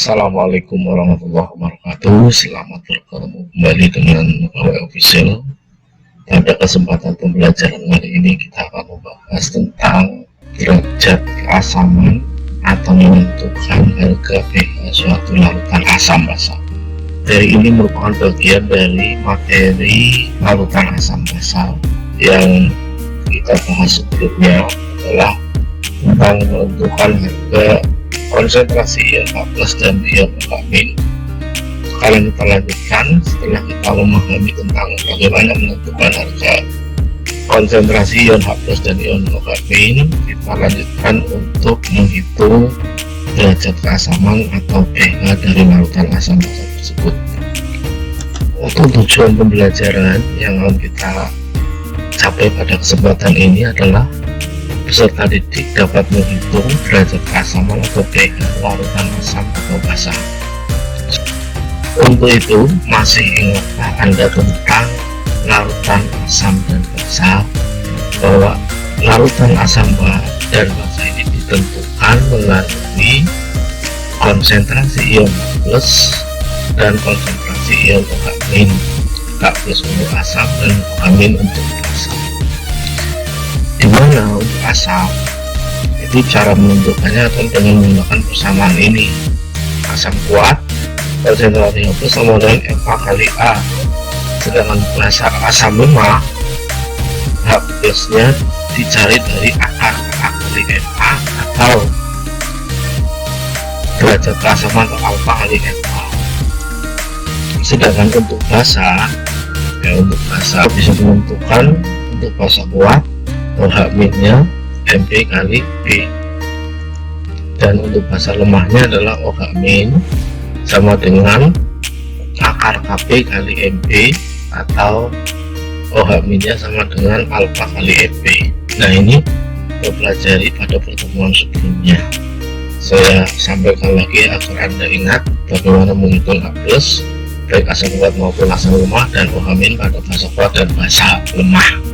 Assalamualaikum warahmatullahi wabarakatuh. Selamat bertemu kembali dengan KW Official. Pada kesempatan pembelajaran kali ini kita akan membahas tentang derajat keasaman atau menentukan harga pH suatu larutan asam basa. Materi ini merupakan bagian dari materi larutan asam basa yang kita bahas sebelumnya, adalah tentang menentukan harga konsentrasi ion H+ dan ion OH-. Sekarang kita lanjutkan. Setelah kita memahami tentang bagaimana menentukan harga konsentrasi ion H+ dan ion OH-, kita lanjutkan untuk menghitung derajat keasaman atau pH dari larutan asam basa tersebut. Untuk tujuan pembelajaran yang akan kita capai pada kesempatan ini adalah peserta didik dapat menghitung derajat keasaman atau pH larutan asam atau basa. Untuk itu, masih ingatkah Anda tentang larutan asam dan basa, bahwa larutan asam dan basa ini ditentukan melalui konsentrasi ion H+ dan konsentrasi ion OH-. H+ untuk asam dan OH- untuk basa. Dimana untuk asam itu cara menentukannya adalah dengan menggunakan persamaan ini. Asam kuat konsentrasi H+ sama dengan Fa kali A, sedangkan basa asam lemah H+ nya dicari dari akar A kali Fa atau derajat keasaman atau alfa kali Fa. Sedangkan untuk basa, untuk basa bisa menentukan untuk basa kuat OH-nya Mb kali B, dan untuk basa lemahnya adalah OH- sama dengan akar Kb kali Mb, atau OH-nya sama dengan alfa kali Mb. Nah, ini kita pelajari pada pertemuan sebelumnya. Saya sampaikan lagi agar Anda ingat bagaimana menghitung H+, baik asam kuat maupun asam lemah, dan OH- pada basa kuat dan basa lemah.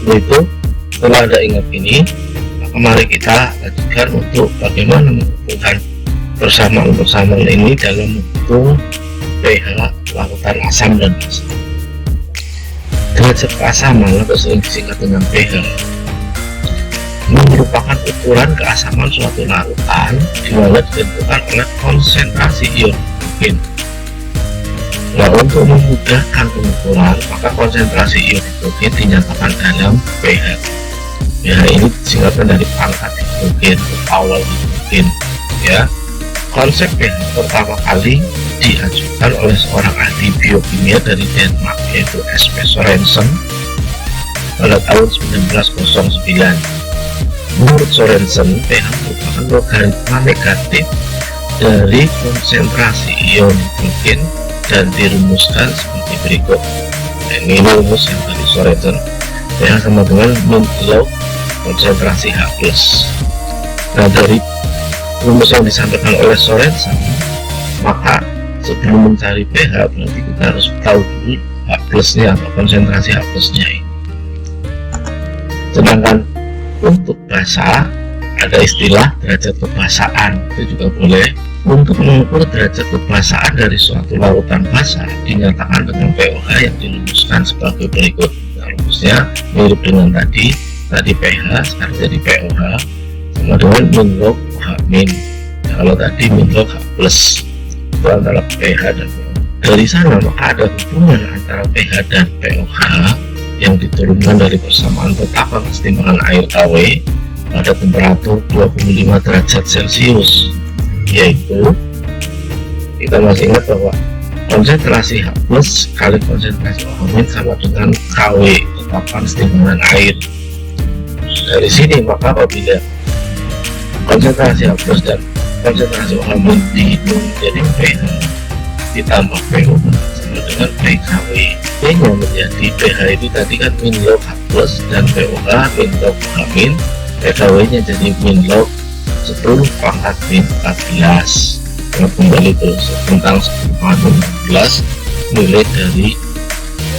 Itu setelah Anda ingat ini, mari kita lanjutkan untuk bagaimana menghubungkan persamaan-persamaan ini dalam menghitung pH larutan asam dan basa. Derajat keasaman atau sering disingkat dengan pH ini merupakan ukuran keasaman suatu larutan di mana ditentukan oleh konsentrasi ion hidrogen. Nah, untuk memudahkan pengukuran, maka konsentrasi ion hidrogen dinyatakan dalam pH. pH ini disingkatkan dari pangkat hidrogen atau power hidrogen. Ya, konsep pH pertama kali diajukan oleh seorang ahli biokimia dari Denmark, yaitu S.P. Sorensen pada tahun 1909. Menurut Sorensen, pH merupakan logaritma negatif dari konsentrasi ion hidrogen dan dirumuskan seperti berikut. Ini rumus yang dari Sorensen, pH sama dengan min log konsentrasi H+. Nah, dari rumus yang disampaikan oleh Sorensen, maka sebelum mencari pH berarti kita harus tahu dulu H+ nya atau konsentrasi H+ nya ini. Sedangkan untuk basa ada istilah derajat kebasaan, itu juga boleh. Untuk mengukur derajat kebasaan dari suatu larutan basa dinyatakan dengan pOH yang dirumuskan sebagai berikut. Nah, rumusnya mirip dengan tadi pH, sekarang jadi pOH sama dengan min log OH-. Nah, kalau tadi min log H+ itu antara pH dan pOH. Dari sana maka ada hubungan antara pH dan pOH yang diturunkan dari persamaan petaka kesetimbangan air KW pada temperatur 25 derajat Celcius, yaitu kita masih ingat bahwa konsentrasi H+ kali konsentrasi OH- sama dengan KW, tetapan kesetimbangan air. Dari sini maka apabila konsentrasi H+ dan konsentrasi OH- dihitung menjadi pH ditambah pOH sama dengan pKW, nya menjadi pH itu tadi kan min log H+ dan pOH min log OH-, pKW nya jadi min log 10 pangkat min 14. Kita kembali terus tentang 10 pangkat 14 nilai dari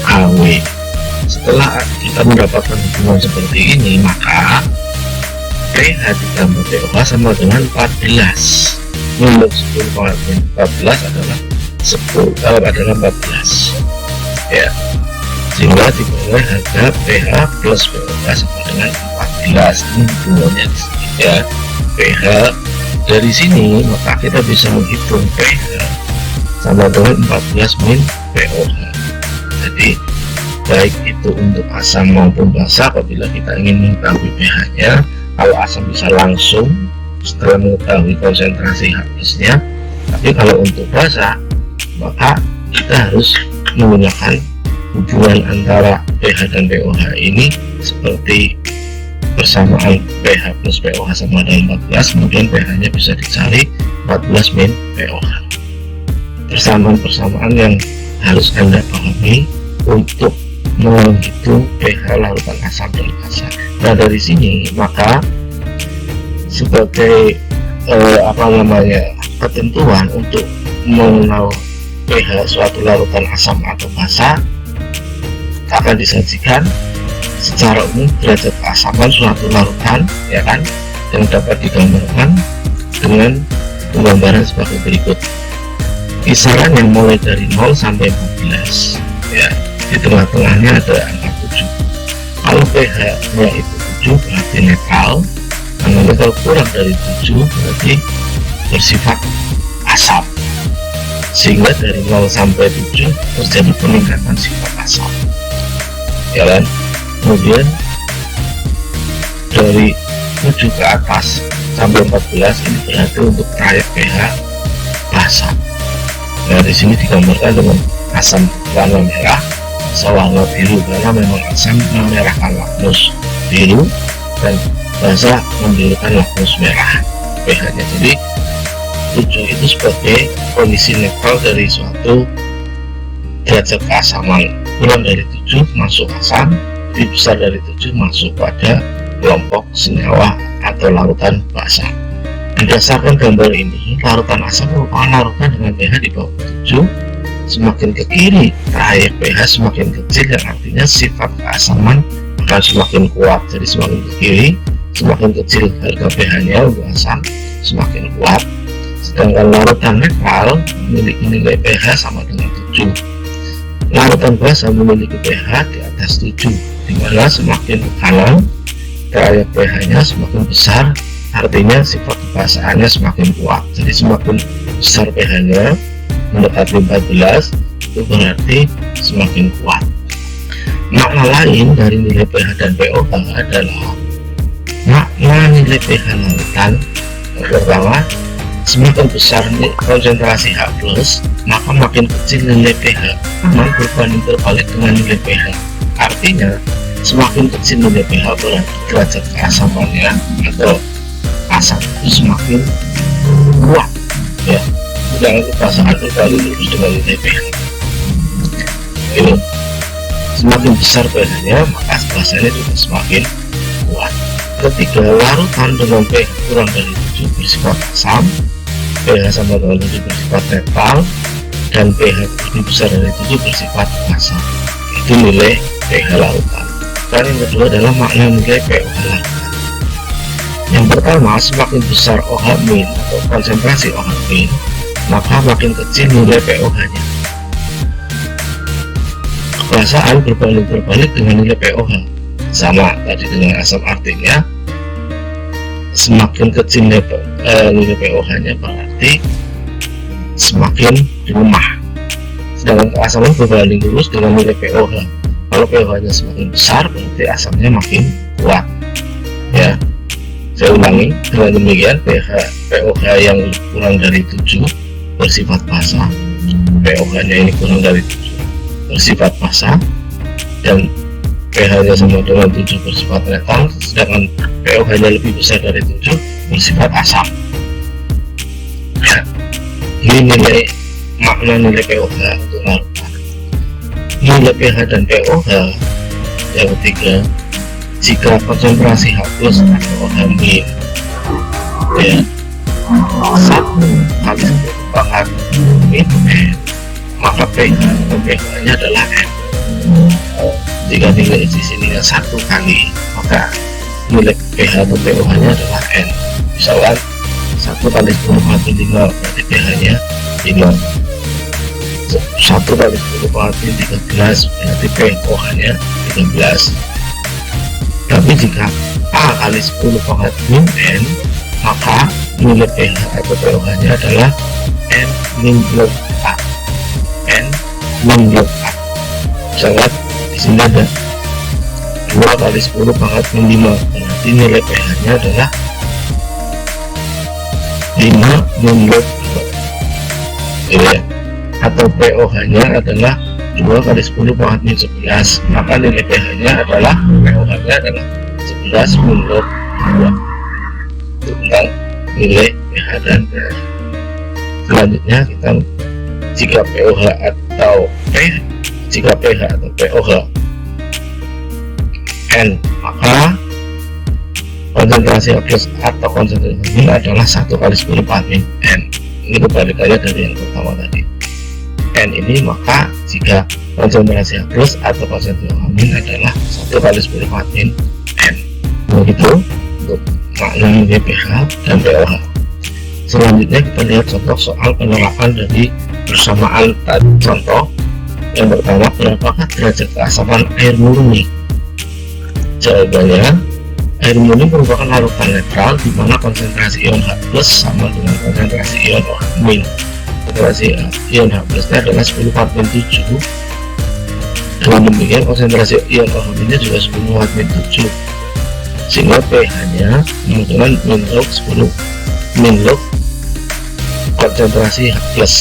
KW. Setelah kita mendapatkan hubungan seperti ini, maka pH ditambah pOH sama dengan 14. min 10,14 adalah 14 ya, sehingga diperoleh harga pH plus pOH sama dengan 14. Ini hubungannya di sini ya, pH. Dari sini maka kita bisa menghitung pH sama dengan 14 min pOH. Jadi baik itu untuk asam maupun basa, apabila kita ingin mengetahui pH-nya, kalau asam bisa langsung setelah mengetahui konsentrasi H+-nya, tapi kalau untuk basa maka kita harus menggunakan hubungan antara pH dan pOH ini seperti persamaan pH plus pOH sama dengan 14, kemudian pH-nya bisa dicari 14 min pOH. Persamaan-persamaan yang harus Anda pahami untuk menghitung pH larutan asam dan basa. Nah, dari sini maka sebagai ketentuan untuk mengenal pH suatu larutan asam atau basa akan disajikan secara umum derajat keasaman suatu larutan, ya kan, yang dapat digambarkan dengan penggambaran sebagai berikut. Kisaran yang mulai dari 0 sampai 14 ya, di tengah-tengahnya ada angka 7. Kalau pH-nya itu 7 berarti netral, karena kalau kurang dari 7 berarti bersifat asam, sehingga dari 0 sampai 7 terjadi peningkatan sifat asam, ya kan. Kemudian dari 7 ke atas sampai 14 ini berarti untuk trayek pH basa. Nah, di sini digambarkan dengan asam warna merah, warna biru, karena memang asam memerahkan lakmus biru dan basa membirukan lakmus merah pH-nya. Jadi 7 itu sebagai kondisi netral dari suatu derajat keasaman. Kurang dari 7 masuk asam, lebih besar dari 7 masuk pada kelompok senyawa atau larutan basa. Berdasarkan gambar ini, larutan asam merupakan larutan dengan pH di bawah 7. Semakin ke kiri, trayek pH semakin kecil, yang artinya sifat keasaman akan semakin kuat. Jadi semakin ke kiri, semakin kecil harga pH-nya untuk asam, semakin kuat. Sedangkan larutan netral memiliki nilai pH sama dengan 7. Larutan basa memiliki pH di atas 7, di mana semakin ke kanan trayek pH-nya semakin besar, artinya sifat kebasaannya semakin kuat. Jadi semakin besar pH-nya mendekati 14 itu berarti semakin kuat. Makna lain dari nilai pH dan pOH adalah makna nilai pH larutan. Yang pertama, semakin besar konsentrasi H+, maka makin kecil nilai pH, aman berbanding terbalik dengan nilai pH. Artinya semakin kecil nilai pH berarti derajat keasamannya atau asam itu semakin kuat ya, sedangkan kebasaan berbalik lurus dengan nilai pH. Ini semakin besar pH-nya maka basanya juga semakin kuat. Ketiga, larutan dengan pH kurang dari 7 bersifat asam, pH sama dengan 7 bersifat netral, dan pH lebih besar dari 7 bersifat basa. Itu nilai pH larutan. Dan yang kedua adalah makna nilai pOH larutan. Yang pertama, semakin besar OH- atau konsentrasi OH-, maka makin kecil nilai pOH-nya. Kebasaan berbanding terbalik dengan nilai pOH. Sama tadi dengan asam, artinya semakin kecil nilai pOH-nya berarti semakin lemah. Sedangkan keasaman berbanding lurus dengan nilai pOH. Kalau pOH-nya semakin besar berarti asamnya makin kuat. Ya, saya ulangi, dengan demikian pOH yang kurang dari 7 bersifat basa, pOH-nya ini kurang dari 7 bersifat basa, dan pH-nya sama dengan 7 bersifat netral, sedangkan pOH-nya lebih besar dari 7 bersifat asam. Ya, ini makna nilai pOH untuk larutan. Nilai pH dan pOH yang ketiga, jika konsentrasi H+ atau OH- ya 1 kali 10 pangkat min N, maka pH atau pH-nya adalah N. Jika nilai di sini 1 kali, maka nilai pH atau pOH-nya adalah N. Misalkan 1 kali 10 pangkat min 5 berarti pH nya 5. 1 kali 10 pangkat min 13 berarti pH nya 13. Tapi jika A kali 10 pangkat min N, maka nilai pH atau pH nya adalah N min log A. N min log A. Misalnya di sini ada 2 kali 10 pangkat min 5, berarti nilai pH nya adalah 5 min log 2 ya. Atau pOH nya adalah 2 kali 10 pangkat min 11, maka nilai pH nya adalah pOH nya adalah 11 min log 2. Itu tentang nilai pH dan pH. Selanjutnya kita jika pOH atau pOH N, maka konsentrasi H plus atau konsentrasi min adalah 1 kali 10 pangkat min N. Ini kebalikannya dari yang pertama tadi. N ini, maka jika konsentrasi H plus atau konsentrasi H min adalah 1 kali 10 pangkat min N. Begitu untuk makna nilai pH dan pOH. Selanjutnya kita lihat contoh soal penerapan dari persamaan tadi. Contoh yang pertama, berapakah derajat keasaman air murni? Jawabannya, air murni merupakan larutan netral di mana konsentrasi ion H plus sama dengan konsentrasi ion OH min. Konsentrasi ion H plusnya adalah 10 pangkat min 7. Dengan demikian konsentrasi ion OH minnya juga 10 pangkat min 7, sehingga pH nya menunjukkan min log konsentrasi H plus.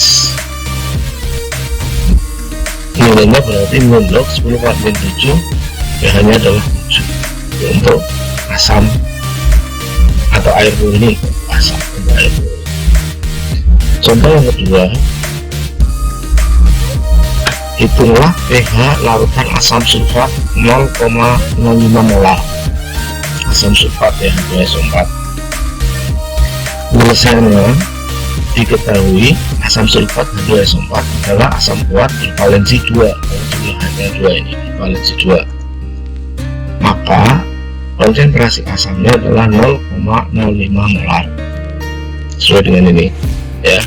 Nilainya berarti min log 10 pangkat min 7, pH nya adalah 7 untuk asam atau air murni. Asam untuk air murni. Contoh yang kedua, hitunglah pH larutan asam sulfat 0,05 molar. Asam sulfat ya, H2SO4. Penyelesaiannya diketahui asam sulfat H2SO4 adalah asam kuat bervalensi 2. Jumlahnya 2 ini bervalensi 2. Maka konsentrasi asamnya adalah 0,05 molar. Sesuai dengan ini ya.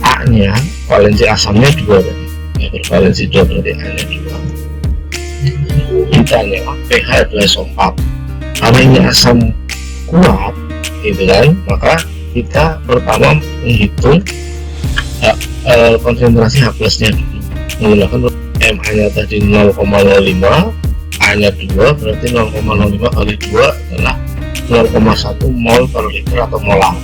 A nya valensi asamnya 2 tadi ya, bervalensi 2 berarti A nya 2. Ditanya pH H2SO4, karena ini asam kuat gitu kan, maka kita pertama menghitung konsentrasi H plusnya dulu menggunakan MA nya tadi 0,05, A nya 2 berarti 0,05 kali 2 adalah 0,1 mol per liter atau molar.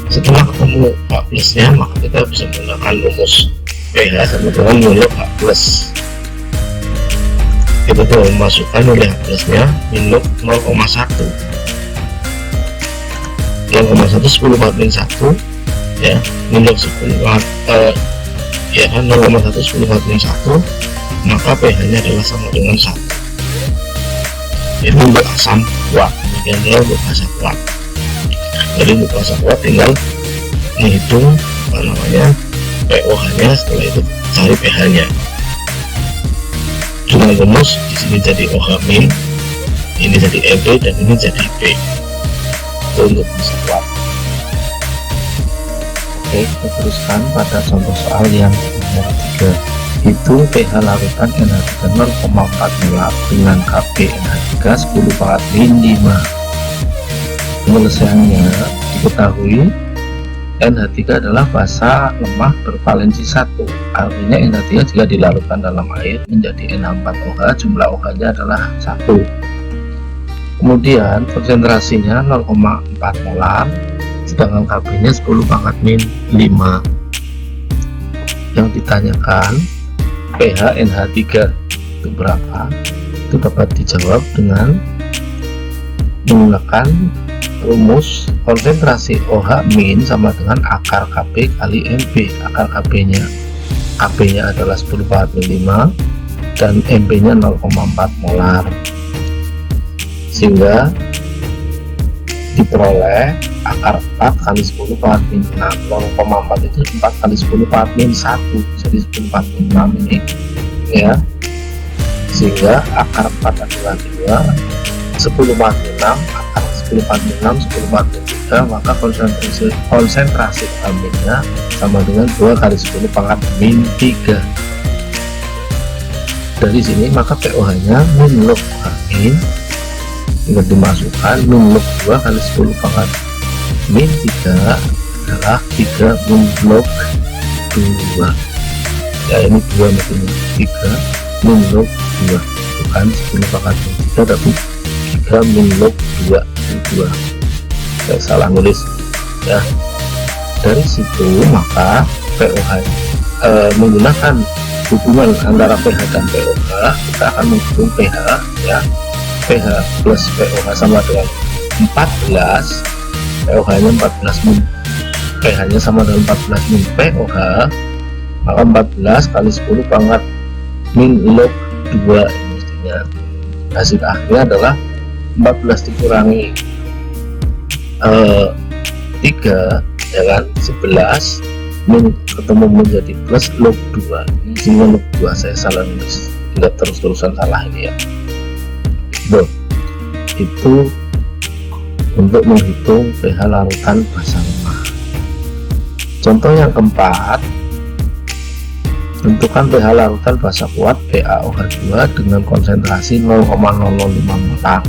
Setelah ketemu H plusnya, maka kita bisa menggunakan rumus pH sama dengan min log H plus. Kita telah memasukkan nilai H plusnya min log 0,1 10 pangkat min 1 ya, min log 10 ya kan 0,1 10 pangkat min 1, maka pH nya adalah sama dengan 1. Ini untuk asam kuat, demikian untuk asam kuat. Jadi untuk asam kuat tinggal menghitung apa namanya pOH nya, setelah itu cari pH nya. Dengan rumus di sini jadi OH min, ini jadi EB dan ini jadi B. Itu untuk asam kuat. Oke, kita teruskan pada contoh soal yang nomor 3. Hitung pH larutan NH3 0,4 molar dengan Kp NH3 10 pangkat min 5. Penyelesaiannya diketahui NH3 adalah basa lemah bervalensi 1, artinya NH3 jika dilarutkan dalam air menjadi NH4OH, jumlah OH nya adalah 1. Kemudian konsentrasinya 0,4 molar, sedangkan Kp nya 10 pangkat min 5. Yang ditanyakan pH NH3 itu berapa, itu dapat dijawab dengan menggunakan rumus konsentrasi OH min sama dengan akar Kp kali MB. Akar Kp nya adalah 10 pangkat min 5 dan MB nya 0,4 molar, sehingga diperoleh akar 4 kali 10 pangkat min 6. 0,4 itu 4 kali 10 pangkat min 1, jadi 10 pangkat min 6 ini ya, sehingga akar 4 adalah 2 10 pangkat 6 akar 10 pangkat 6 10 pangkat 3, maka konsentrasi aminnya sama dengan 2 kali 10 pangkat min 3. Dari sini maka pOH nya min log amin tinggal dimasukkan min log 2 kali 10 pangkat min 3 adalah 3 min log 2, ya ini 2 min 3 min log 2, bukan 10 pangkat min 3 tapi 3 min log 2 saya salah nulis ya. Dari situ maka pOH menggunakan hubungan antara pH dan pOH, kita akan menghitung pH ya. pH plus pOH sama dengan 14, pOH nya 14 min, pH nya sama dengan 14 min pOH, maka 14 kali 10 pangkat min log 2 ini mestinya hasil akhirnya adalah 14 dikurangi 3 ya kan, 11 min ketemu menjadi plus log 2, ini sini log 2 saya salah nulis, tidak terus-terusan salah ini ya. Itu untuk menghitung pH larutan basa lemah. Contoh yang keempat, tentukan pH larutan basa kuat PaOH2 dengan konsentrasi 0,005 molar.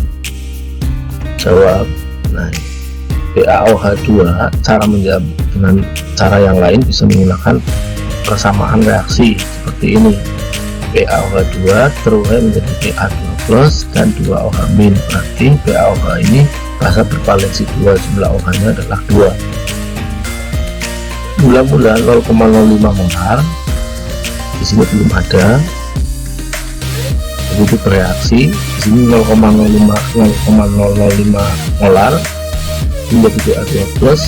Jawab. Nah, PaOH2 cara menjawab dengan cara yang lain bisa menggunakan persamaan reaksi seperti ini. PaOH2 terubah menjadi Pa2 plus dan 2 OH min, berarti PaOH ini basa bervalensi 2, jumlah OH nya adalah 2. Mula-mula 0,05 molar, di sini belum ada, begitu bereaksi di sini 0,05 molar menjadi Pa2 plus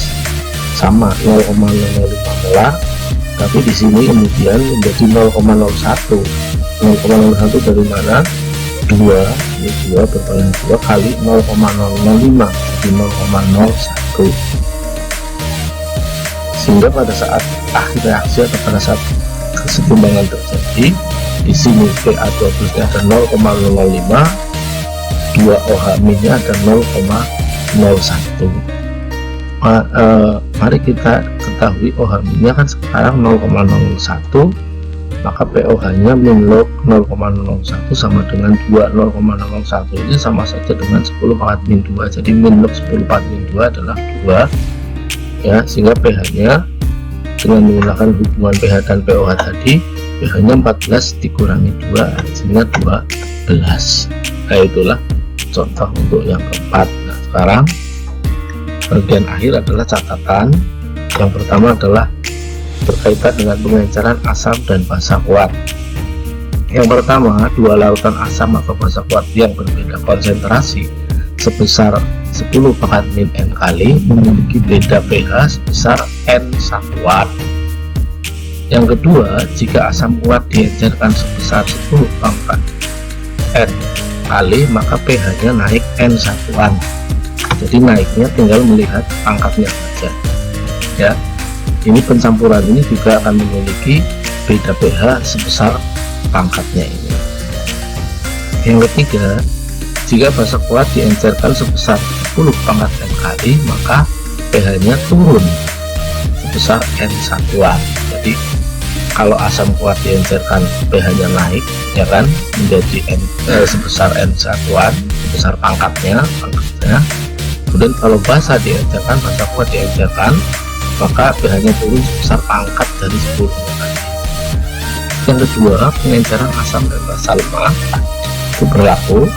sama 0,05 molar, tapi di sini kemudian menjadi 0,01 dari mana? 2, ini 2 bervalensi 2 kali 0,005 di 0,01, sehingga pada saat akhir reaksi atau pada saat kesetimbangan terjadi, di sini Pa2 plusnya ada 0,005, 2 OH minnya ada 0,01. Mari kita ketahui OH minnya kan sekarang 0,01, maka POH nya min log 0,01 sama dengan 2. 0,01 ini sama saja dengan 10 pangkat min 2, jadi min log 10 pangkat min 2 adalah 2 ya, sehingga pH nya dengan menggunakan hubungan pH dan pOH tadi, pH nya 14 dikurangi 2 sehingga 12. Nah, itulah contoh untuk yang keempat. Nah, sekarang bagian akhir adalah catatan. Yang pertama adalah berkaitan dengan pengenceran asam dan basa kuat. Yang pertama, dua larutan asam atau basa kuat yang berbeda konsentrasi sebesar 10 pangkat min N kali memiliki beda pH sebesar N satuan. Yang kedua, jika asam kuat diencerkan sebesar 10 pangkat N kali, maka pH nya naik N satuan. Jadi naiknya tinggal melihat pangkatnya saja ya. Ini pencampuran ini juga akan memiliki beda pH sebesar pangkatnya ini. Yang ketiga, jika basa kuat diencerkan sebesar 10 pangkat N kali, maka pH nya turun sebesar N satuan. Jadi kalau asam kuat diencerkan pH nya naik ya kan, menjadi sebesar N satuan, sebesar pangkatnya. Kemudian kalau basa diencerkan, basa kuat diencerkan, maka pH nya turun sebesar pangkat dari 10 tadi. Yang kedua, pengenceran asam dan basa lemah itu berlaku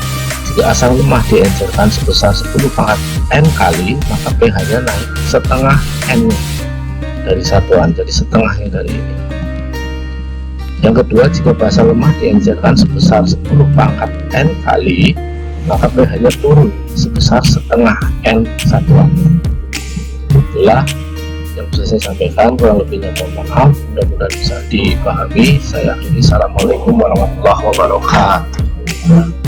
jika asam lemah diencerkan sebesar 10 pangkat N kali, maka pH nya naik setengah N dari satuan, jadi setengahnya dari ini. Yang kedua, jika basa lemah diencerkan sebesar 10 pangkat N kali, maka pH nya turun sebesar setengah N satuan. Itulah yang bisa saya sampaikan, kurang lebihnya mohon maaf, mudah-mudahan bisa dipahami. Saya akhiri, assalamualaikum warahmatullahi wabarakatuh.